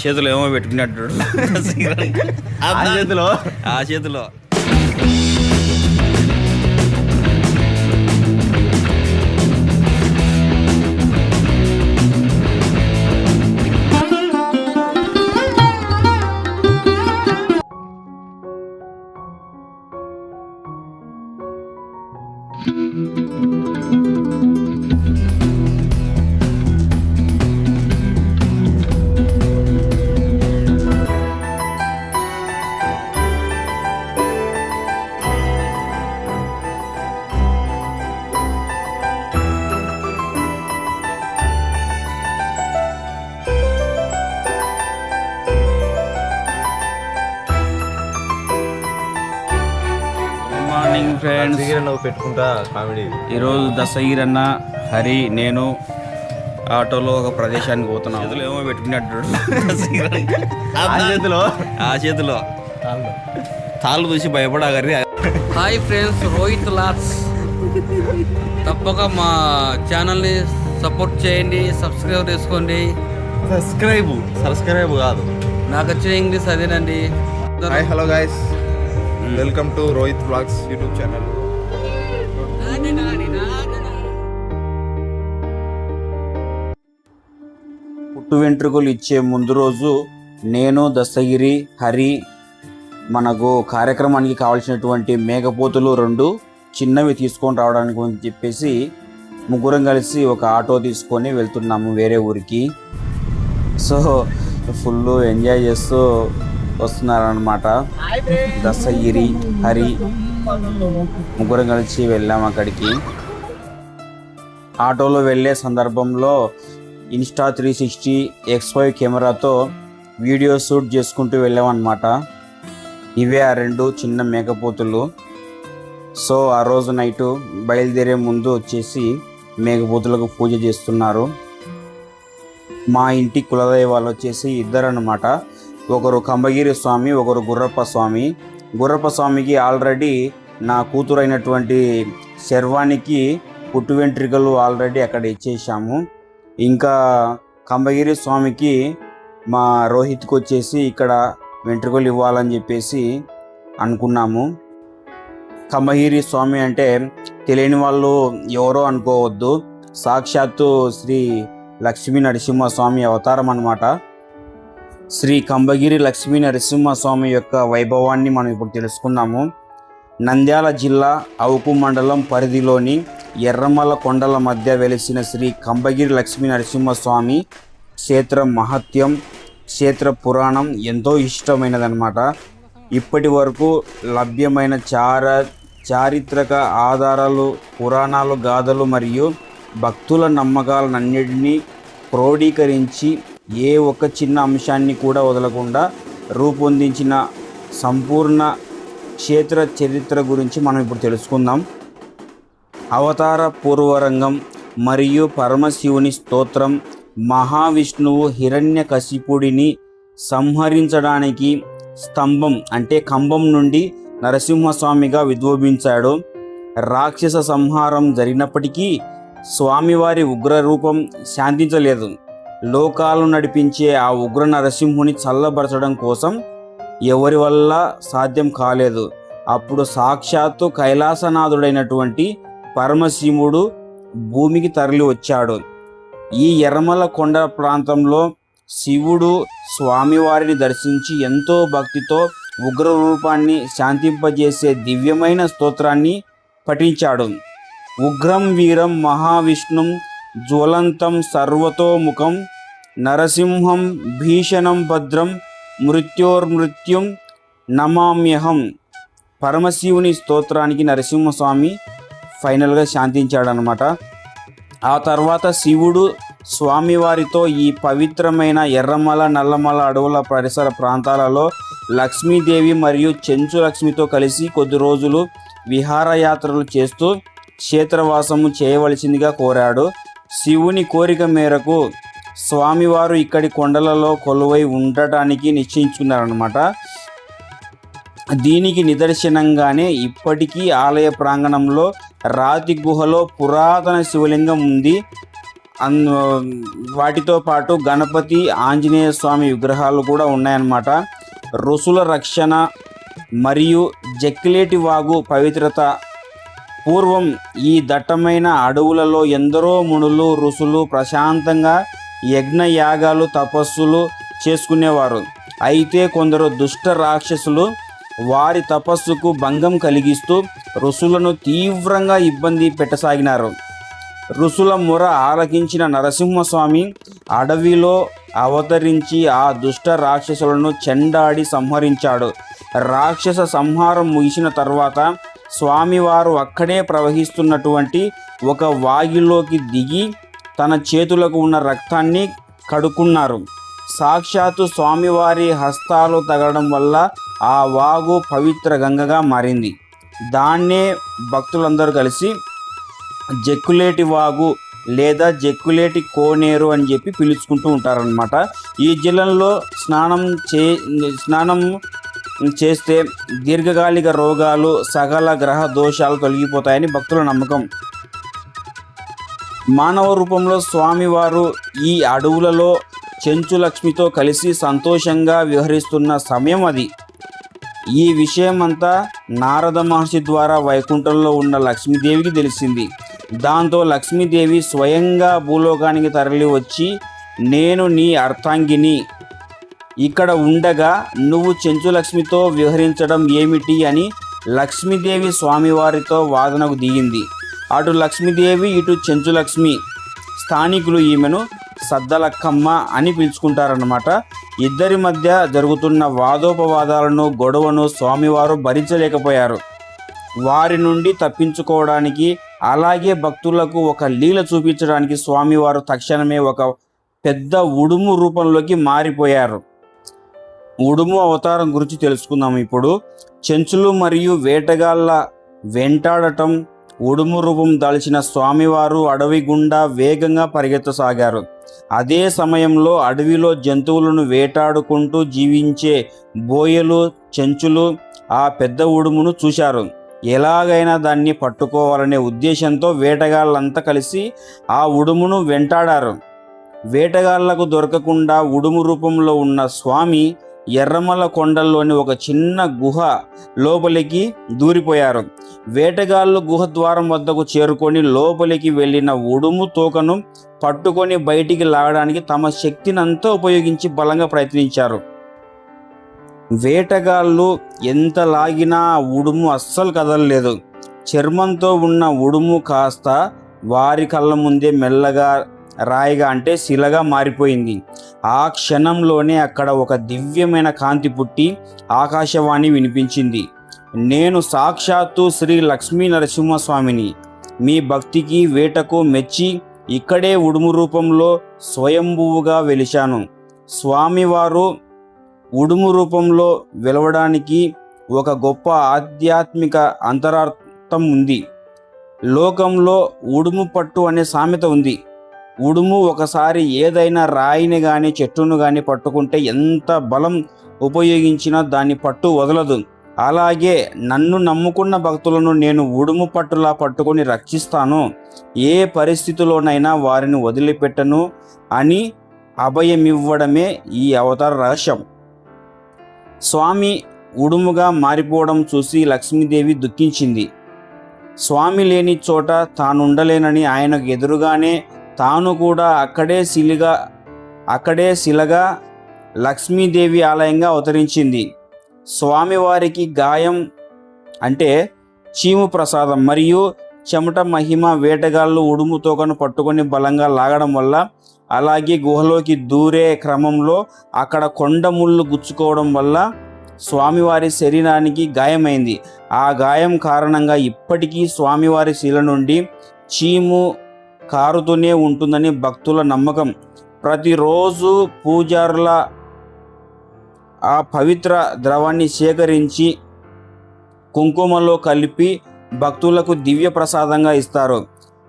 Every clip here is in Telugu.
చేతిలో ఏమో పెట్టుకున్నట్టు ఆ చేతిలో ఫ్రెండ్స్ పెట్టుకుంటా కామెడీ. ఈరోజు దసగిరన్న హరి నేను ఆటోలో ఒక ప్రదేశానికి పోతున్నాం. చేతులు ఏమో పెట్టుకున్నట్టు ఆ చేతిలో తాళ్ళు చూసి భయపడగరి. హాయ్ ఫ్రెండ్స్, రోహిత్ లాట్స్. తప్పక మా ఛానల్ని సపోర్ట్ చేయండి, సబ్స్క్రైబ్ చేసుకోండి. సబ్స్క్రైబ్ కాదు, నాకు వచ్చిన ఇంగ్లీష్ అదేనండి. Hi hello guys, welcome to Rohit vlogs YouTube channel. పుట్టు వెంట్రుకలు ఇచ్చే ముందు రోజు నేను దస్తగిరి హరి మనకు కార్యక్రమానికి కావాల్సినటువంటి మేకపోతులు 2 చిన్నవి తీసుకొని రావడానికి అని చెప్పేసి ముగ్గురం కలిసి ఒక ఆటో తీసుకొని వెళ్తున్నాము వేరే ఊరికి. సో ఫుల్ ఎంజాయ్ చేస్తూ వస్తున్నారనమాట. దస్తగిరి హరి ముగ్గురం కలిసి వెళ్ళాము అక్కడికి. ఆటోలో వెళ్ళే సందర్భంలో ఇన్స్టా 360 X5 కెమెరాతో వీడియో షూట్ చేసుకుంటూ వెళ్ళామన్నమాట. ఇవే ఆ 2 చిన్న మేకపోతులు. సో ఆ రోజు నైటు బయలుదేరే ముందు వచ్చేసి మేకపోతులకు పూజ చేస్తున్నారు. మా ఇంటి కులదైవాలు వచ్చేసి 2 అన్నమాట. ఒకరు కంబగిరి స్వామి, ఒకరు గుర్రప్ప స్వామి. గుర్రప్ప స్వామికి ఆల్రెడీ నా కూతురు అయినటువంటి శర్వానికి పుట్టు వెంట్రికలు ఆల్రెడీ అక్కడ ఇచ్చేసాము. ఇంకా కంబగిరి స్వామికి మా రోహిత్కి వచ్చేసి ఇక్కడ వెంట్రుకలు ఇవ్వాలని చెప్పేసి అనుకున్నాము. కంబగిరి స్వామి అంటే తెలియని వాళ్ళు ఎవరో అనుకోవద్దు, సాక్షాత్తు శ్రీ లక్ష్మీ నరసింహస్వామి అవతారం అన్నమాట. శ్రీ కంబగిరి లక్ష్మీ నరసింహస్వామి యొక్క వైభవాన్ని మనం ఇప్పుడు తెలుసుకుందాము. నంద్యాల జిల్లా అవుకు మండలం పరిధిలోని ఎర్రమల కొండల మధ్య వెలిసిన శ్రీ కంబగిరి లక్ష్మీ నరసింహస్వామి క్షేత్ర మహత్యం, క్షేత్ర పురాణం ఎంతో ఇష్టమైనదన్నమాట. ఇప్పటి వరకు లభ్యమైన చారిత్రక ఆధారాలు, పురాణాలు, గాథలు మరియు భక్తుల నమ్మకాలన్నింటినీ క్రోడీకరించి ఏ ఒక్క చిన్న అంశాన్ని కూడా వదలకుండా రూపొందించిన సంపూర్ణ క్షేత్ర చరిత్ర గురించి మనం ఇప్పుడు తెలుసుకుందాం. అవతార పూర్వరంగం మరియు పరమశివుని స్తోత్రం. మహావిష్ణువు హిరణ్యకశిపుడిని సంహరించడానికి స్తంభం అంటే కంబం నుండి నరసింహస్వామిగా విద్వోభించాడు. రాక్షస సంహారం జరిగినప్పటికీ స్వామివారి ఉగ్రరూపం శాంతించలేదు. లోకాలు నడిపించే ఆ ఉగ్ర నరసింహుని చల్లబరచడం కోసం ఎవరి వల్ల సాధ్యం కాలేదు. అప్పుడు సాక్షాత్తు కైలాసనాథుడైనటువంటి పరమశివుడు భూమికి తరలి వచ్చాడు. ఈ ఎర్రమల కొండ ప్రాంతంలో శివుడు స్వామివారిని దర్శించి ఎంతో భక్తితో ఉగ్ర రూపాన్ని శాంతింపజేసే దివ్యమైన స్తోత్రాన్ని పఠించాడు. ఉగ్రం వీరం మహావిష్ణుం జ్వలంతం సర్వతోముఖం నరసింహం భీషణం భద్రం మృత్యోర్మృత్యుం నమామ్యహం. పరమశివుని స్తోత్రానికి నరసింహస్వామి ఫైనల్గా శాంతించాడనమాట. ఆ తర్వాత శివుడు స్వామివారితో ఈ పవిత్రమైన ఎర్రమల, నల్లమల అడవుల పరిసర ప్రాంతాలలో లక్ష్మీదేవి మరియు చెంచు లక్ష్మితో కలిసి కొద్ది రోజులు విహారయాత్రలు చేస్తూ క్షేత్రవాసము చేయవలసిందిగా కోరాడు. శివుని కోరిక మేరకు స్వామివారు ఇక్కడి కొండలలో కొలువై ఉండటానికి నిశ్చయించుకున్నారనమాట. దీనికి నిదర్శనంగానే ఇప్పటికీ ఆలయ ప్రాంగణంలో రాతి గుహలో పురాతన శివలింగం ఉంది. వాటితో పాటు గణపతి ఆంజనేయ స్వామి విగ్రహాలు కూడా ఉన్నాయన్నమాట. ఋషుల రక్షణ మరియు జక్కిలేటి వాగు పవిత్రత. పూర్వం ఈ దట్టమైన అడవులలో ఎందరో మునులు ఋషులు ప్రశాంతంగా యజ్ఞయాగాలు తపస్సులు చేసుకునేవారు. అయితే కొందరు దుష్ట రాక్షసులు వారి తపస్సుకు భంగం కలిగిస్తూ ఋషులను తీవ్రంగా ఇబ్బంది పెట్టసాగినారు. ఋషుల మొర ఆలకించిన నరసింహస్వామి అడవిలో అవతరించి ఆ దుష్ట రాక్షసులను చెండాడి సంహరించాడు. రాక్షస సంహారం ముగిసిన తర్వాత స్వామివారు అక్కడే ప్రవహిస్తున్నటువంటి ఒక వాగిలోకి దిగి తన చేతులకు ఉన్న రక్తాన్ని కడుక్కున్నారు. సాక్షాత్తు స్వామివారి హస్తాలు తగలడం వల్ల ఆ వాగు పవిత్ర గంగగా మారింది. దాన్నే భక్తులందరూ కలిసి జక్కులేటి వాగు లేదా జక్కులేటి కోనేరు అని చెప్పి పిలుచుకుంటూ ఉంటారనమాట. ఈ జలంలో స్నానం చేస్తే దీర్ఘకాలిక రోగాలు సకల గ్రహ దోషాలు తొలగిపోతాయని భక్తుల నమ్మకం. మానవ రూపంలో స్వామివారు ఈ అడవులలో చెంచు లక్ష్మితో కలిసి సంతోషంగా విహరిస్తున్న సమయం అది. ఈ విషయమంతా నారద మహర్షి ద్వారా వైకుంఠంలో ఉన్న లక్ష్మీదేవికి తెలిసింది. దాంతో లక్ష్మీదేవి స్వయంగా భూలోకానికి తరలి వచ్చి, నేను నీ అర్థాంగిని, ఇక్కడ ఉండగా నువ్వు చెంచు లక్ష్మితో విహరించడం ఏమిటి అని లక్ష్మీదేవి స్వామివారితో వాదనకు దిగింది. అటు లక్ష్మీదేవి ఇటు చెంచు లక్ష్మి. స్థానికులు ఈమెను సద్దలక్కమ్మ అని పిలుచుకుంటారన్నమాట. ఇద్దరి మధ్య జరుగుతున్న వాదోపవాదాలను గొడవను స్వామివారు భరించలేకపోయారు. వారి నుండి తప్పించుకోవడానికి అలాగే భక్తులకు ఒక లీల చూపించడానికి స్వామివారు తక్షణమే ఒక పెద్ద ఉడుము రూపంలోకి మారిపోయారు. ఉడుము అవతారం గురించి తెలుసుకుందాం ఇప్పుడు. చెంచులు మరియు వేటగాళ్ళ వెంటాడటం ఉడుము రూపం దాల్చిన స్వామివారు అడవి గుండా వేగంగా పరిగెత్తసాగారు. అదే సమయంలో అడవిలో జంతువులను వేటాడుకుంటూ జీవించే బోయలు చెంచులు ఆ పెద్ద ఉడుమును చూశారు. ఎలాగైనా దాన్ని పట్టుకోవాలనే ఉద్దేశంతో వేటగాళ్ళంతా కలిసి ఆ ఉడుమును వెంటాడారు. వేటగాళ్లకు దొరకకుండా ఉడుము రూపంలో ఉన్న స్వామి ఎర్రమల కొండల్లోని ఒక చిన్న గుహ లోపలికి దూరిపోయారు. వేటగాళ్ళు గుహ ద్వారం వద్దకు చేరుకొని లోపలికి వెళ్ళిన ఉడుము తోకను పట్టుకొని బయటికి లాగడానికి తమ శక్తినంతా ఉపయోగించి బలంగా ప్రయత్నించారు. వేటగాళ్ళు ఎంత లాగినా ఉడుము అస్సలు కదలలేదు. చర్మంతో ఉన్న ఉడుము కాస్త వారి కళ్ళ ముందే మెల్లగా రాయిగా అంటే శిలగా మారిపోయింది. ఆ క్షణంలోనే అక్కడ ఒక దివ్యమైన కాంతి పుట్టి ఆకాశవాణి వినిపించింది. నేను సాక్షాత్తు శ్రీ లక్ష్మీ నరసింహస్వామిని. మీ భక్తికి వేటకు మెచ్చి ఇక్కడే ఉడుము రూపంలో స్వయంభువుగా వెలిశాను. స్వామివారు ఉడుము రూపంలో వెలవడానికి ఒక గొప్ప ఆధ్యాత్మిక అంతరార్థం ఉంది. లోకంలో ఉడుము పట్టు అనే సామెత ఉంది. ఉడుము ఒకసారి ఏదైనా రాయిని కానీ చెట్టును కానీ పట్టుకుంటే ఎంత బలం ఉపయోగించినా దాన్ని పట్టు వదలదు. అలాగే నన్ను నమ్ముకున్న భక్తులను నేను ఉడుము పట్టులా పట్టుకొని రక్షిస్తాను. ఏ పరిస్థితిలోనైనా వారిని వదిలిపెట్టను అని అభయమివ్వడమే ఈ అవతార రహస్యం. స్వామి ఉడుముగా మారిపోవడం చూసి లక్ష్మీదేవి దుఃఖించింది. స్వామి లేని చోట తానుండలేనని ఆయనకు ఎదురుగానే తాను కూడా అక్కడే శిలగా లక్ష్మీదేవి ఆలయంగా అవతరించింది. స్వామివారికి గాయం అంటే చీము ప్రసాదం మరియు చెమట మహిమ వేటగాళ్ళు ఉడుము తోకను పట్టుకొని బలంగా లాగడం వల్ల, అలాగే గుహలోకి దూరే క్రమంలో అక్కడ కొండ ముళ్ళు గుచ్చుకోవడం వల్ల స్వామివారి శరీరానికి గాయమైంది. ఆ గాయం కారణంగా ఇప్పటికీ స్వామివారి శిల నుండి చీము కారుతూనే ఉంటుందని భక్తుల నమ్మకం. ప్రతిరోజు పూజారుల ఆ పవిత్ర ద్రవాన్ని సేకరించి కుంకుమలో కలిపి భక్తులకు దివ్య ప్రసాదంగా ఇస్తారు.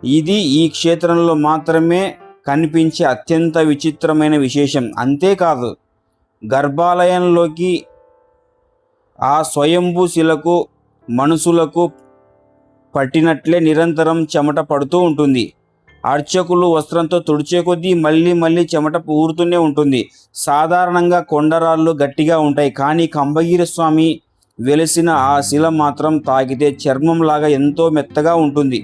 ఇది ఈ క్షేత్రంలో మాత్రమే కనిపించే అత్యంత విచిత్రమైన విశేషం. అంతేకాదు, గర్భాలయంలోకి ఆ స్వయంభూ శిలకు మనుషులకు పట్టినట్లే నిరంతరం చెమట పడుతూ ఉంటుంది. అర్చకులు వస్త్రంతో తుడిచే కొద్దీ మళ్ళీ మళ్ళీ చెమట ఊరుతూనే ఉంటుంది. సాధారణంగా కొండరాళ్ళు గట్టిగా ఉంటాయి, కానీ కంబగిరి స్వామి వెలిసిన ఆ శిల మాత్రం తాకితే చర్మంలాగా ఎంతో మెత్తగా ఉంటుంది.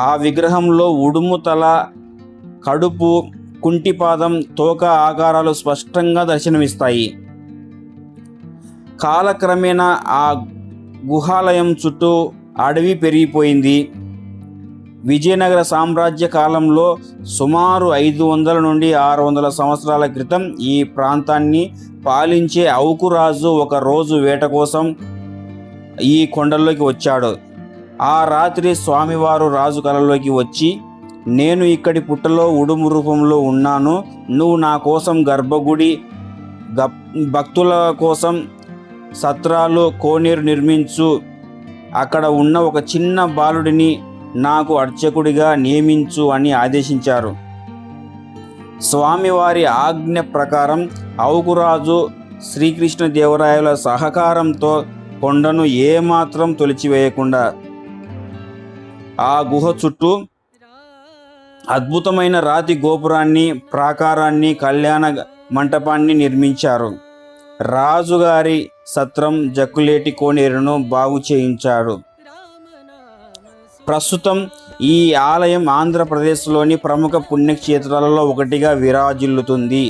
ఆ విగ్రహంలో ఉడుము తల, కడుపు, కుంటిపాదం, తోక ఆకారాలు స్పష్టంగా దర్శనమిస్తాయి. కాలక్రమేణా ఆ గుహాలయం చుట్టూ అడవి పెరిగిపోయింది. విజయనగర సామ్రాజ్య కాలంలో సుమారు 500 నుండి 600 సంవత్సరాల క్రితం ఈ ప్రాంతాన్ని పాలించే ఔకురాజు ఒక రోజు వేట కోసం ఈ కొండల్లోకి వచ్చాడు. ఆ రాత్రి స్వామివారు రాజు కలలోకి వచ్చి, నేను ఇక్కడి పుట్టలో ఉడుము రూపంలో ఉన్నాను, నువ్వు నా కోసం గర్భగుడి, భక్తుల కోసం సత్రాలు, కోనేరు నిర్మించు, అక్కడ ఉన్న ఒక చిన్న బాలుడిని నాకు అర్చకుడిగా నియమించు అని ఆదేశించారు. స్వామివారి ఆజ్ఞ ప్రకారం ఔకురాజు శ్రీకృష్ణదేవరాయల సహకారంతో కొండను ఏమాత్రం తొలిచివేయకుండా ఆ గుహ చుట్టూ అద్భుతమైన రాతి గోపురాన్ని, ప్రాకారాన్ని, కళ్యాణ మంటపాన్ని నిర్మించారు. రాజుగారి సత్రం, జక్కులేటి కోనేరును బాగు చేయించాడు. ప్రస్తుతం ఈ ఆలయం ఆంధ్రప్రదేశ్లోని ప్రముఖ పుణ్యక్షేత్రాలలో ఒకటిగా విరాజిల్లుతుంది.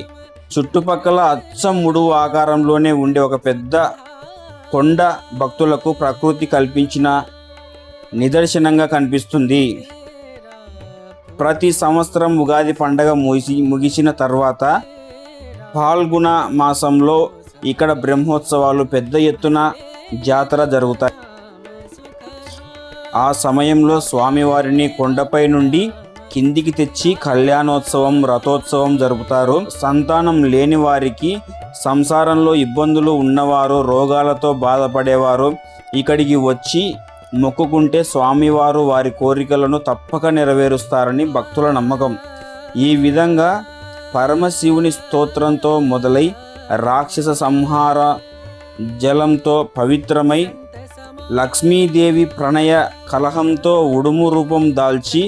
చుట్టుపక్కల అచ్చం ముడువు ఆకారంలోనే ఉండే ఒక పెద్ద కొండ భక్తులకు ప్రకృతి కల్పించిన నిదర్శనంగా కనిపిస్తుంది. ప్రతి సంవత్సరం ఉగాది పండగ ముగిసిన తర్వాత పాల్గొన మాసంలో ఇక్కడ బ్రహ్మోత్సవాలు, పెద్ద ఎత్తున జాతర జరుగుతాయి. ఆ సమయంలో స్వామివారిని కొండపై నుండి కిందికి తెచ్చి కళ్యాణోత్సవం, రథోత్సవం జరుపుతారు. సంతానం లేని వారికి, సంసారంలో ఇబ్బందులు ఉన్నవారు, రోగాలతో బాధపడేవారు ఇక్కడికి వచ్చి మొక్కుకుంటే స్వామివారు వారి కోరికలను తప్పక నెరవేరుస్తారని భక్తుల నమ్మకం. ఈ విధంగా పరమశివుని స్తోత్రంతో మొదలై రాక్షస సంహార జలంతో పవిత్రమై లక్ష్మీదేవి ప్రణయ కలహంతో ఉడుము రూపం దాల్చి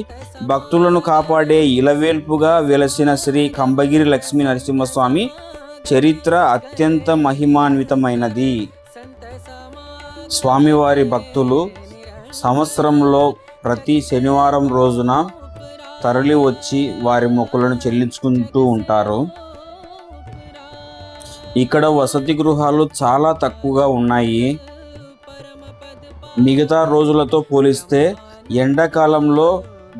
భక్తులను కాపాడే ఇలవేల్పుగా వెలసిన శ్రీ కంబగిరి లక్ష్మీ నరసింహస్వామి చరిత్ర అత్యంత మహిమాన్వితమైనది. స్వామివారి భక్తులు సంవత్సరంలో ప్రతి శనివారం రోజున తరలి వచ్చి వారి మొక్కులను చెల్లించుకుంటూ ఉంటారు. ఇక్కడ వసతి గృహాలు చాలా తక్కువగా ఉన్నాయి. మిగతా రోజులతో పోలిస్తే ఎండాకాలంలో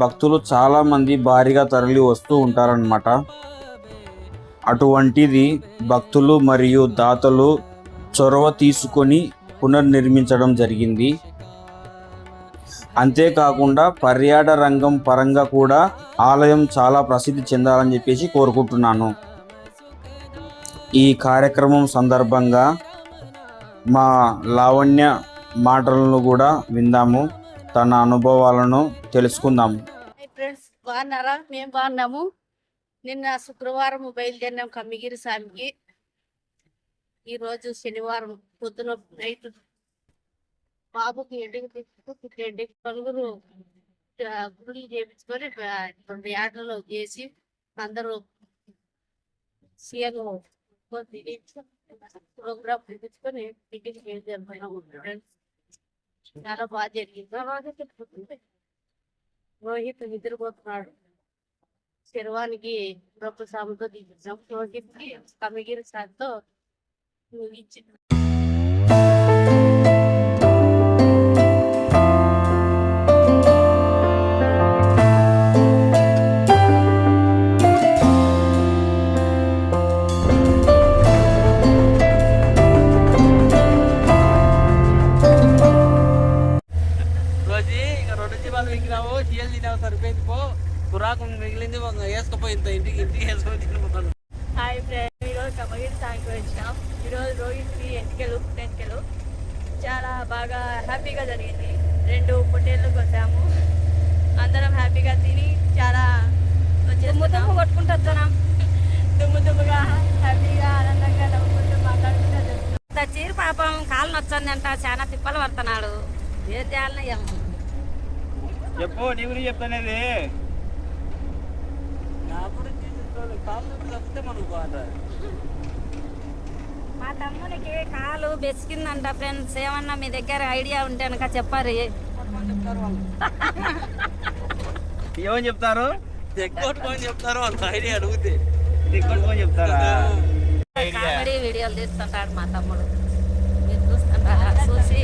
భక్తులు చాలామంది భారీగా తరలి వస్తూ ఉంటారన్నమాట. అటువంటిది భక్తులు మరియు దాతలు చొరవ తీసుకొని పునర్నిర్మించడం జరిగింది. అంతేకాకుండా పర్యాటక రంగం పరంగా కూడా ఆలయం చాలా ప్రసిద్ధి చెందాలని చెప్పేసి కోరుకుంటున్నాను. ఈ కార్యక్రమం సందర్భంగా మా లావణ్య మాటలను కూడా విందాము, తన అనుభవాలను తెలుసుకుందాము. ఫ్రెండ్స్ బాగున్నారా? మేము బాగున్నాము. నిన్న శుక్రవారం బయలుదేరినాం కమ్మిగిరి స్వామికి. ఈరోజు శనివారం పొద్దున నైట్ బాబుకి ఎండికి తీసుకుంటే పలుగురు గుళ్ళు చేయించుకొని 2 యాటలు చేసి అందరూ సీఎం ప్రోగ్రామ్ పిలిపించుకొని ఇంటికి బయలుదేరిపోయినాము. చాలా బాగా జరిగింది. రోహిత్ నిద్రపోతున్నాడు. శర్వానికి రొప్ప సాముతో దిగించాం. రోహిత్కి కమ్మిగిరి సార్తో ముగించి మిగిలింది వేసుకుపోయింది ఇంటికి వేసుకొని. హాయ్ ఫ్రెండ్స్, ఈరోజు కమ్మగిరి సాగికి వచ్చినాం. ఈరోజు రోహిత్కి ఎంటికలు చాలా బాగా హ్యాపీగా జరిగింది. 2 పొట్టేళ్ళకి వచ్చాము. అందరం హ్యాపీగా తిని చాలా దుమ్ము కొట్టుకుంటూ వస్తున్నాం. దుమ్ముగా హ్యాపీగా ఆనందంగా నవ్వుకుంటూ మాట్లాడుకుంటూ చీరు పాపం కాళ్ళు నొచ్చిందంట, చాలా తిప్పలు పడుతున్నాడు. ఏం చేయాలన్నా చెప్పు, నీ గురించి చెప్తానేది అప్పుడు కాళ్ళు తప్పితే మనకు బాధ. మా తమ్మునికి కాలు బెసికిందంట ఫ్రెండ్స్. ఏమన్నా మీ దగ్గర ఐడియా ఉంటే కనుక చెప్పారు. చెప్తారు వాళ్ళు, ఏమని చెప్తారు? తెగొట్టుకొని చెప్తారు వాళ్ళు ఐడియా అడిగితే. తిట్టుకొని చెప్తారా? కామెడీ వీడియోలు తీస్తుంటాడు మా తమ్ముడు. మీరు చూస్తుంటారా? చూసి